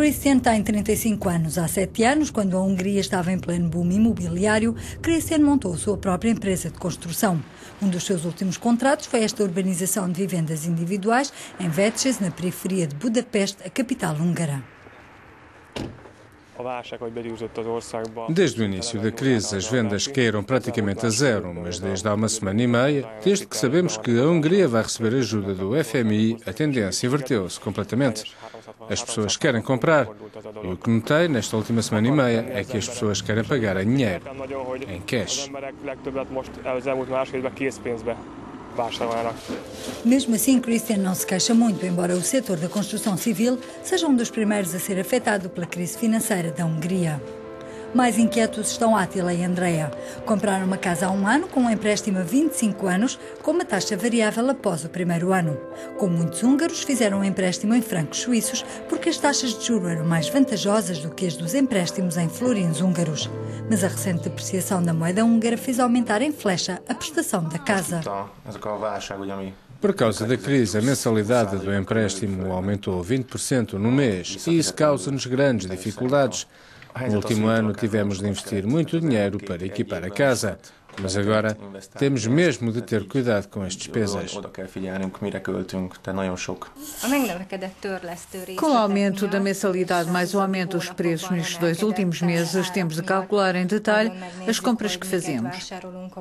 Christian tem 35 anos. Há 7 anos, quando a Hungria estava em pleno boom imobiliário, Christian montou a sua própria empresa de construção. Um dos seus últimos contratos foi esta urbanização de vivendas individuais em Vecsés, na periferia de Budapeste, a capital húngara. Desde o início da crise, as vendas caíram praticamente a zero, mas desde há uma semana e meia, desde que sabemos que a Hungria vai receber ajuda do FMI, a tendência inverteu-se completamente. As pessoas querem comprar. E o que notei nesta última semana e meia é que as pessoas querem pagar em dinheiro, em cash. Mesmo assim, Christian não se queixa muito, embora o setor da construção civil seja um dos primeiros a ser afetado pela crise financeira da Hungria. Mais inquietos estão Átila e Andrea. Compraram uma casa há 1 ano com um empréstimo a 25 anos, com uma taxa variável após o primeiro ano. Como muitos húngaros, fizeram um empréstimo em francos suíços porque as taxas de juros eram mais vantajosas do que as dos empréstimos em florins húngaros. Mas a recente depreciação da moeda húngara fez aumentar em flecha a prestação da casa. Por causa da crise, a mensalidade do empréstimo aumentou 20% no mês e isso causa-nos grandes dificuldades. No último ano tivemos de investir muito dinheiro para equipar a casa, mas agora temos mesmo de ter cuidado com as despesas. Com o aumento da mensalidade mais o aumento dos preços nestes 2 últimos meses, temos de calcular em detalhe as compras que fazemos.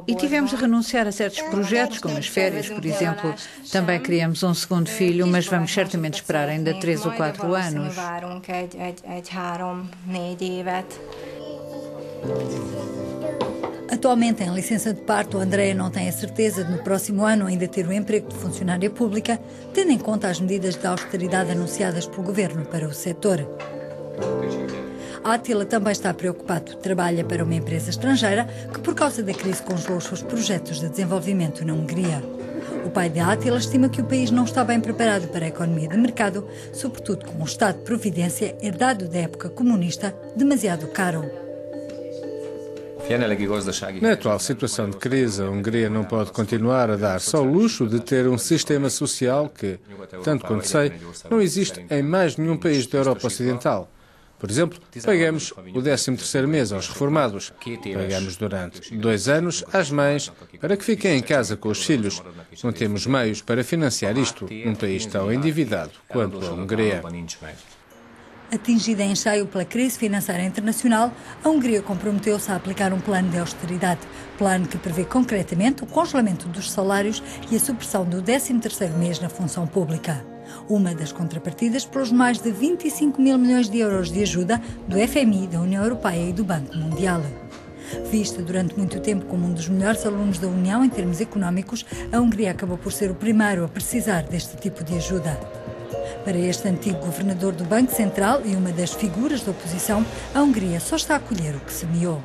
E tivemos de renunciar a certos projetos, como as férias, por exemplo. Também queríamos um segundo filho, mas vamos certamente esperar ainda 3 ou 4 anos. Atualmente, em licença de parto, Andrea não tem a certeza de no próximo ano ainda ter o emprego de funcionária pública, tendo em conta as medidas de austeridade anunciadas pelo governo para o setor. Átila também está preocupado. Trabalha para uma empresa estrangeira que, por causa da crise, congelou os seus projetos de desenvolvimento na Hungria. O pai de Átila estima que o país não está bem preparado para a economia de mercado, sobretudo com um Estado de Providência herdado da época comunista demasiado caro. Na atual situação de crise, a Hungria não pode continuar a dar-se ao luxo de ter um sistema social que, tanto quanto sei, não existe em mais nenhum país da Europa Ocidental. Por exemplo, pagamos o 13º mês aos reformados. Pagamos durante 2 anos às mães para que fiquem em casa com os filhos. Não temos meios para financiar isto num país tão endividado quanto a Hungria. Atingida em cheio pela crise financeira internacional, a Hungria comprometeu-se a aplicar um plano de austeridade. Plano que prevê concretamente o congelamento dos salários e a supressão do 13º mês na função pública. Uma das contrapartidas pelos mais de 25 mil milhões de euros de ajuda do FMI, da União Europeia e do Banco Mundial. Vista durante muito tempo como um dos melhores alunos da União em termos económicos, a Hungria acabou por ser o primeiro a precisar deste tipo de ajuda. Para este antigo governador do Banco Central e uma das figuras da oposição, a Hungria só está a colher o que semeou.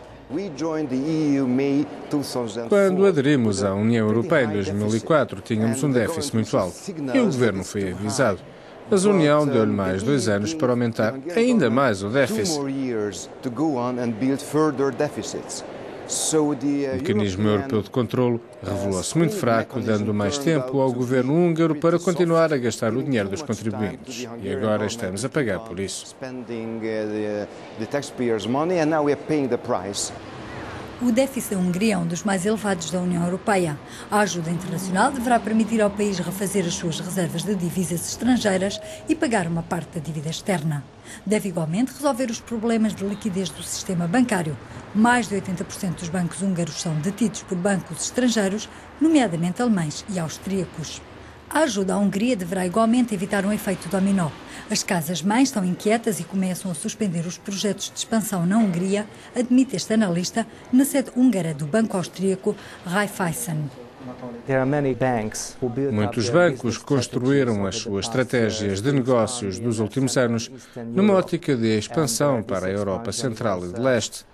Quando aderimos à União Europeia em 2004, tínhamos um déficit muito alto e o governo foi avisado. Mas a União deu-lhe mais 2 anos para aumentar ainda mais o déficit. O mecanismo europeu de controlo revelou-se muito fraco, dando mais tempo ao governo húngaro para continuar a gastar o dinheiro dos contribuintes. E agora estamos a pagar por isso. O déficit da Hungria é um dos mais elevados da União Europeia. A ajuda internacional deverá permitir ao país refazer as suas reservas de divisas estrangeiras e pagar uma parte da dívida externa. Deve igualmente resolver os problemas de liquidez do sistema bancário. Mais de 80% dos bancos húngaros são detidos por bancos estrangeiros, nomeadamente alemães e austríacos. A ajuda à Hungria deverá igualmente evitar um efeito dominó. As casas-mães estão inquietas e começam a suspender os projetos de expansão na Hungria, admite este analista, na sede húngara do banco austríaco Raiffeisen. Muitos bancos construíram as suas estratégias de negócios dos últimos anos numa ótica de expansão para a Europa Central e de Leste.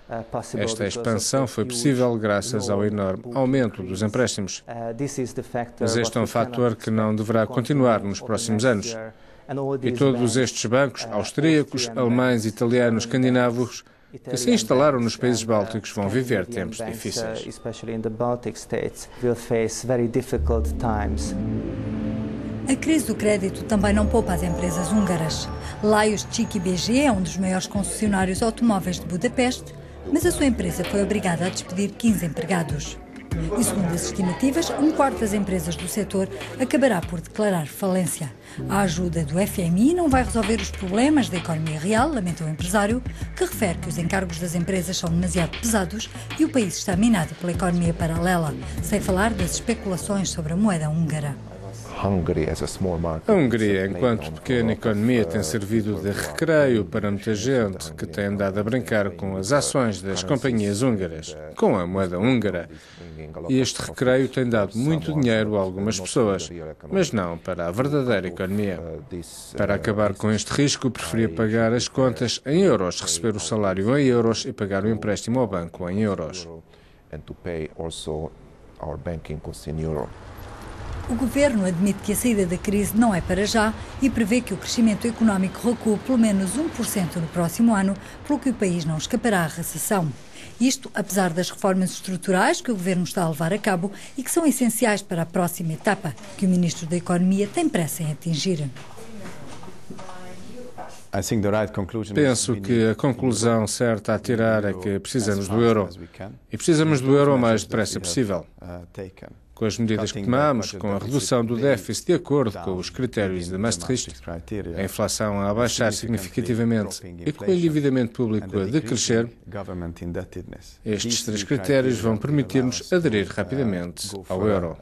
Esta expansão foi possível graças ao enorme aumento dos empréstimos. Mas este é um fator que não deverá continuar nos próximos anos. E todos estes bancos, austríacos, alemães, italianos, escandinavos, que se instalaram nos países bálticos vão viver tempos difíceis. A crise do crédito também não poupa as empresas húngaras. Lajos Chiki BG é um dos maiores concessionários automóveis de Budapeste, mas a sua empresa foi obrigada a despedir 15 empregados. E segundo as estimativas, um quarto das empresas do setor acabará por declarar falência. A ajuda do FMI não vai resolver os problemas da economia real, lamenta o empresário, que refere que os encargos das empresas são demasiado pesados e o país está minado pela economia paralela, sem falar das especulações sobre a moeda húngara. A Hungria, enquanto pequena economia, tem servido de recreio para muita gente que tem andado a brincar com as ações das companhias húngaras, com a moeda húngara. E este recreio tem dado muito dinheiro a algumas pessoas, mas não para a verdadeira economia. Para acabar com este risco, preferia pagar as contas em euros, receber o salário em euros e pagar o empréstimo ao banco em euros. O governo admite que a saída da crise não é para já e prevê que o crescimento económico recua pelo menos 1% no próximo ano, pelo que o país não escapará à recessão. Isto apesar das reformas estruturais que o governo está a levar a cabo e que são essenciais para a próxima etapa, que o ministro da Economia tem pressa em atingir. Penso que a conclusão certa a tirar é que precisamos do euro. E precisamos do euro o mais depressa possível. Com as medidas que tomamos, com a redução do déficit de acordo com os critérios de Maastricht, a inflação a abaixar significativamente e com o endividamento público a decrescer, estes 3 critérios vão permitir-nos aderir rapidamente ao euro.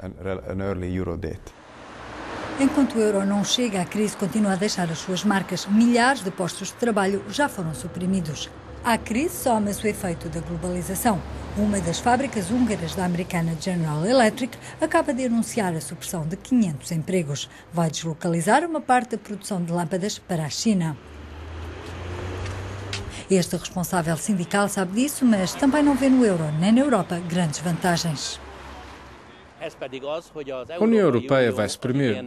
Enquanto o euro não chega, a crise continua a deixar as suas marcas. Milhares de postos de trabalho já foram suprimidos. À crise soma-se o efeito da globalização. Uma das fábricas húngaras da americana General Electric acaba de anunciar a supressão de 500 empregos. Vai deslocalizar uma parte da produção de lâmpadas para a China. Este responsável sindical sabe disso, mas também não vê no euro nem na Europa grandes vantagens. A União Europeia vai suprimir,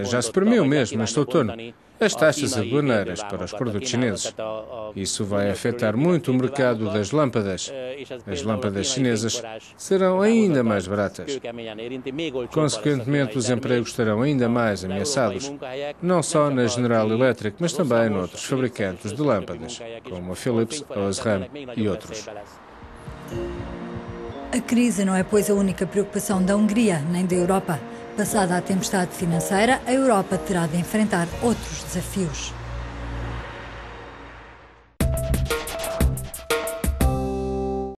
já suprimiu mesmo neste outono, as taxas aduaneiras para os produtos chineses. Isso vai afetar muito o mercado das lâmpadas. As lâmpadas chinesas serão ainda mais baratas. Consequentemente, os empregos estarão ainda mais ameaçados, não só na General Electric, mas também noutros fabricantes de lâmpadas, como a Philips, a Osram e outros. A crise não é, pois, a única preocupação da Hungria, nem da Europa. Passada a tempestade financeira, a Europa terá de enfrentar outros desafios.